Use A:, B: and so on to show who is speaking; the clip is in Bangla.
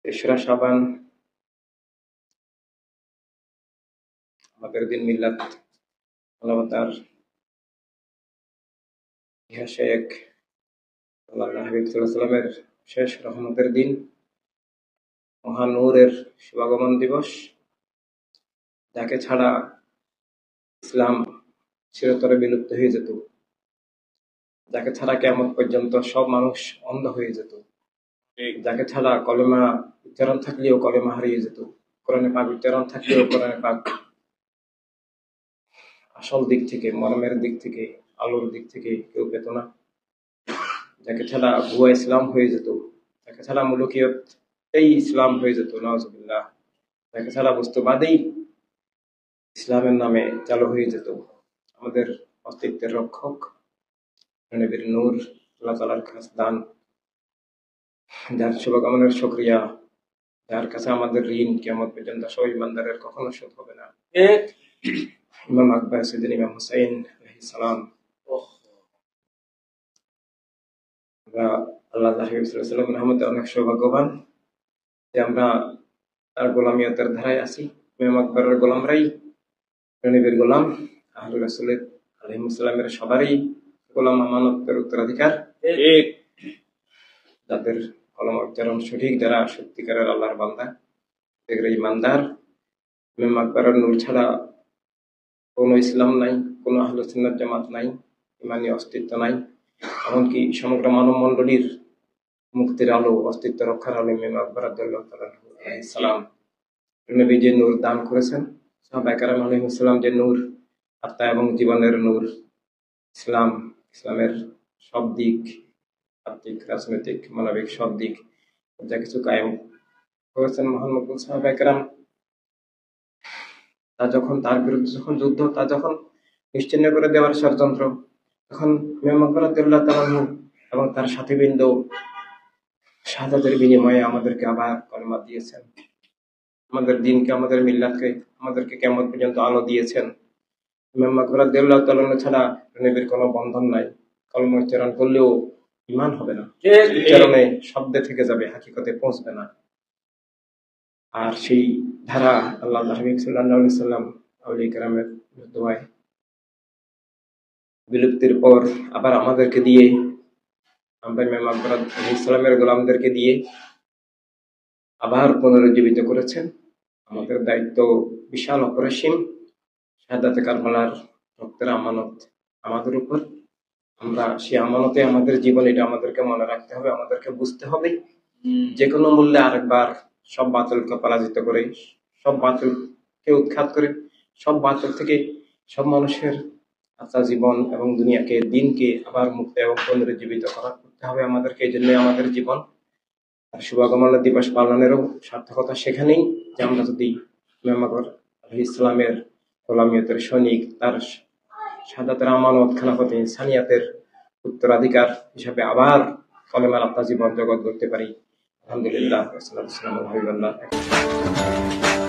A: তেসরা শাবান আমাদের দিন মিলাদ মানবতার ইতিহাসে এক আল্লাহ হাবিব সাল্লাল্লাহু আলাইহি ওয়াসাল্লামের শেষ রহমতের দিন, মহানূরের শুভাগমন দিবস, যাকে ছাড়া ইসলাম চিরতরে বিলুপ্ত হয়ে যেত, যাকে ছাড়া কিয়ামত পর্যন্ত সব মানুষ অন্ধ হয়ে যেত, যাকে ছাড়া কলেমা উচ্চারণ থাকলেও কলেমা হারিয়ে যেত, কোরআনে পাক উচ্চারণ থাকলেও কোরআনে পাক আসল দিক থেকে, মর্মের দিক থেকে, আলোর দিক থেকে কেউ পেত না, যাকে ছাড়া ভুয়া ইসলাম হয়ে যেত, যাকে ছাড়া মুলুকিয়ত এই ইসলাম হয়ে যেত, নাউজুবিল্লাহ, যাকে ছাড়া বস্তুবাদেই ইসলামের নামে চালু হয়ে যেত, আমাদের অস্তিত্বের রক্ষক নবীর নূর, আল্লাহ তাআলার খাস দান, যার শুভকামনার শুকরিয়া, যার কাছে আমাদের ঋণ কিয়ামত পর্যন্ত সব ইমানদারের কখনো শোধ হবে না। ইমাম আকবর সাইয়েদনা ইমাম হুসাইন আলাইহিস সালাম, আমরা আল্লাহ হাবিব সাল্লাল্লাহু আলাইহি ওয়াসাল্লামের রহমতে অনেক সৌভাগ্যবান যে আমরা তার গোলামিয়তের ধারায় আছি। ইমাম আকবরের গোলামরাই নবীর গোলাম, আহলে রাসূল আলাইহিস সালামের সবারই গোলাম, আমানতের উত্তরাধিকার, যাদের কলমা উচ্চারণ সঠিক, যারা সত্যিকারের আল্লাহর বান্দা, এগুলো ইমানদার। ইমাম আকবরের নূর ছাড়া কোনো ইসলাম নাই, কোনো আহলে সুন্নাত জামাত নাই, ইমানি অস্তিত্ব নাই, এমনকি সমগ্র মানব মণ্ডলীর মুক্তির আলো, অস্তিত্ব রক্ষার আলো ইমাম আকবর রাদিয়াল্লাহু তাআলা আলাইহিস সালাম। নবী যে নূর দান করেছেন, সাহাবায়ে কেরাম আলাইহিস সালাম যে নূর, আত্মা এবং জীবনের নূর, ইসলাম, ইসলামের সব দিক, আত্মিক, রাজনৈতিক, মানবিক সব দিক যা কিছু কায়েম করেছেন মহান মুকুল সাহাবায়ে কেরাম, তা যখন তার বিরুদ্ধে যখন যুদ্ধ, তা যখন নিশ্চিহ্ন করে দেওয়ার ষড়যন্ত্র, তখন ইমাম আকবর রাদিয়াল্লাহু তাআলা আনহু এবং তার সাথীবৃন্দ শাহাদাতের বিনিময়ে আমাদেরকে আবার কলেমা দিয়েছেন, আমাদের দিনকে, আমাদের মিল্লাতকে, আমাদেরকে কিয়ামত পর্যন্ত আলো দিয়েছেন। ইমাম আকবর রাদিয়াল্লাহু তাআলা আনহু ছাড়া নবীর কোনো বন্ধন নাই। কলমা উচ্চারণ করলেও ঈমান হবে না, উচ্চারণে শব্দে থেকে যাবে, হাকিকতে পৌঁছবে না। আর সেই ধারা আল্লাহ হাবিব সাল্লাল্লাহু আলাইহি সাল্লাম আউলিয়া কেরামের দোয়ায় বিলুপ্তির পর আবার আমাদেরকে দিয়ে, আমরা ইমাম আকবর আলাইহিস সালামের গোলামদেরকে দিয়ে আবার পুনরুজ্জীবিত করেছেন। আমাদের দায়িত্ব বিশাল, অপরিসীম। শাহাদাতে কারবালার রক্তের আমানত আমাদের উপর, আমরা সেই আমানতে আমাদের জীবন, এটা আমাদেরকে মনে রাখতে হবে, আমাদেরকে বুঝতে হবে, যে কোনো মূল্যে আরেকবার সব বাতিলকে পরাজিত করে, সব বাতিলকে উৎখাত করে, সব বাতিল থেকে সব মানুষের আত্মা, জীবন এবং দুনিয়াকে, দিনকে আবার মুক্ত এবং পুনরুজ্জীবিত করতে হবে আমাদেরকে। এই জন্য আমাদের জীবন আর শুভাগমন দিবস পালনেরও সার্থকতা সেখানেই যে আমরা যদি ইমাম আকবর আলাইহিস সালামের গোলামিয়তের সৈনিক, তার শাহাদাতের আমানত, খেলাফতে ইনসানিয়াতের উত্তরাধিকার হিসাবে আবার কলেমার আত্মা জীবন জগৎ করতে পারি। আলহামদুলিল্লাহ, ওয়াসসালাতু ওয়াসসালামু আলা হাবিবিল্লাহ।